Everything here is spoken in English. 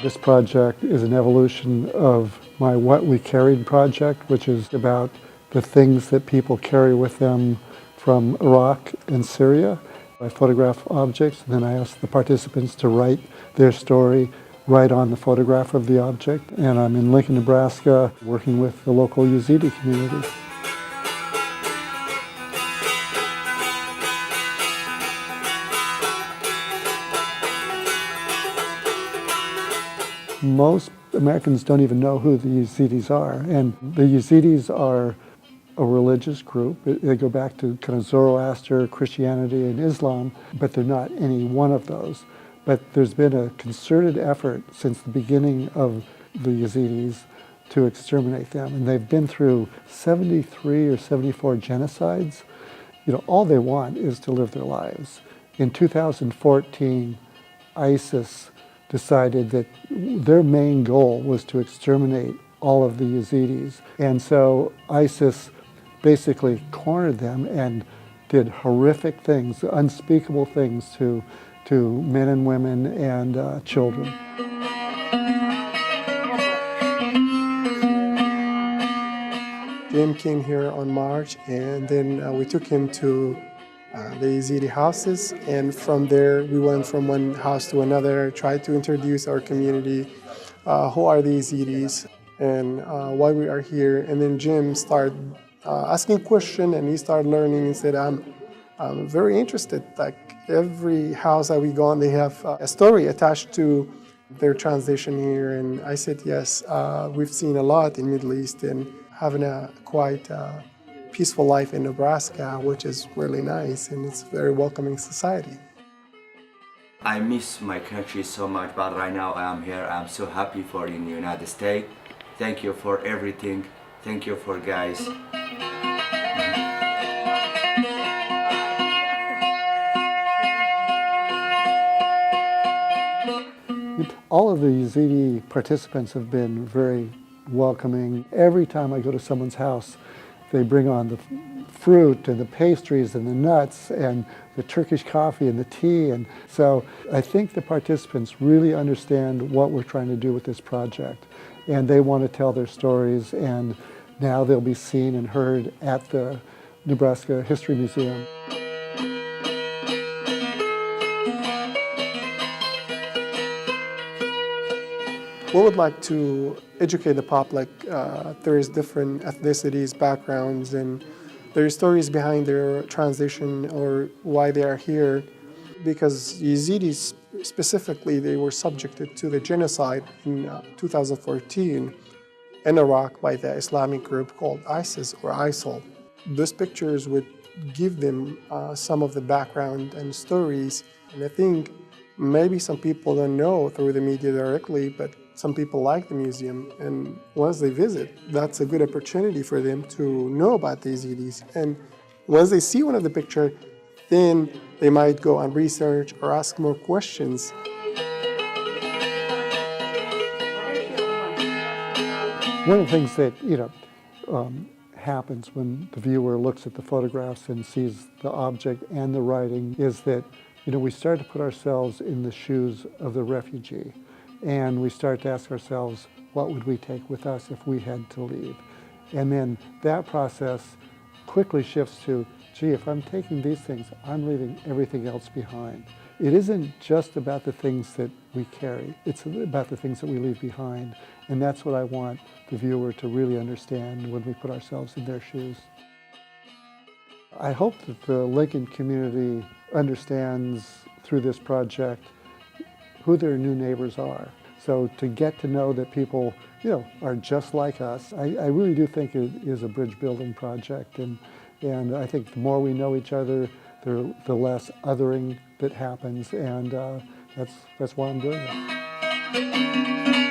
This project is an evolution of my What We Carried project, which is about the things that people carry with them from Iraq and Syria. I photograph objects, and then I ask the participants to write their story right on the photograph of the object. And I'm in Lincoln, Nebraska, working with the local Yazidi community. Most Americans don't even know who the Yazidis are, and the Yazidis are a religious group. They go back to kind of Zoroaster, Christianity, and Islam, but they're not any one of those. But there's been a concerted effort since the beginning of the Yazidis to exterminate them, and they've been through 73 or 74 genocides. You know, all they want is to live their lives. In 2014, ISIS decided that their main goal was to exterminate all of the Yazidis. And so ISIS basically cornered them and did horrific things, unspeakable things to men and women and children. Jim came here on March, and then we took him to the Yazidi houses, and from there we went from one house to another, tried to introduce our community, who are the Yazidis and why we are here. And then Jim started asking questions, and he started learning and said, I'm very interested. Like every house that we go on, they have a story attached to their transition here. And I said, yes, we've seen a lot in Middle East and having a quite peaceful life in Nebraska, which is really nice, and it's a very welcoming society. I miss my country so much, but right now I am here. I'm so happy for in the United States. Thank you for everything. Thank you for guys. All of the Yazidi participants have been very welcoming. Every time I go to someone's house, they bring on the fruit and the pastries and the nuts and the Turkish coffee and the tea. And so I think the participants really understand what we're trying to do with this project. And they want to tell their stories, and now they'll be seen and heard at the Nebraska History Museum. We would like to educate the public. There is different ethnicities, backgrounds, and there are stories behind their transition or why they are here. Because Yazidis specifically, they were subjected to the genocide in 2014 in Iraq by the Islamic group called ISIS or ISIL. Those pictures would give them some of the background and stories, and I think maybe some people don't know through the media directly, but some people like the museum, and once they visit, that's a good opportunity for them to know about the Yazidis. And once they see one of the pictures, then they might go and research or ask more questions. One of the things that happens when the viewer looks at the photographs and sees the object and the writing is that we start to put ourselves in the shoes of the refugee, and we start to ask ourselves, what would we take with us if we had to leave? And then that process quickly shifts to, gee, if I'm taking these things, I'm leaving everything else behind. It isn't just about the things that we carry, it's about the things that we leave behind. And that's what I want the viewer to really understand when we put ourselves in their shoes. I hope that the Lincoln community understands through this project who their new neighbors are. So to get to know that people, are just like us, I really do think it is a bridge building project. And I think the more we know each other, the less othering that happens. And that's why I'm doing it.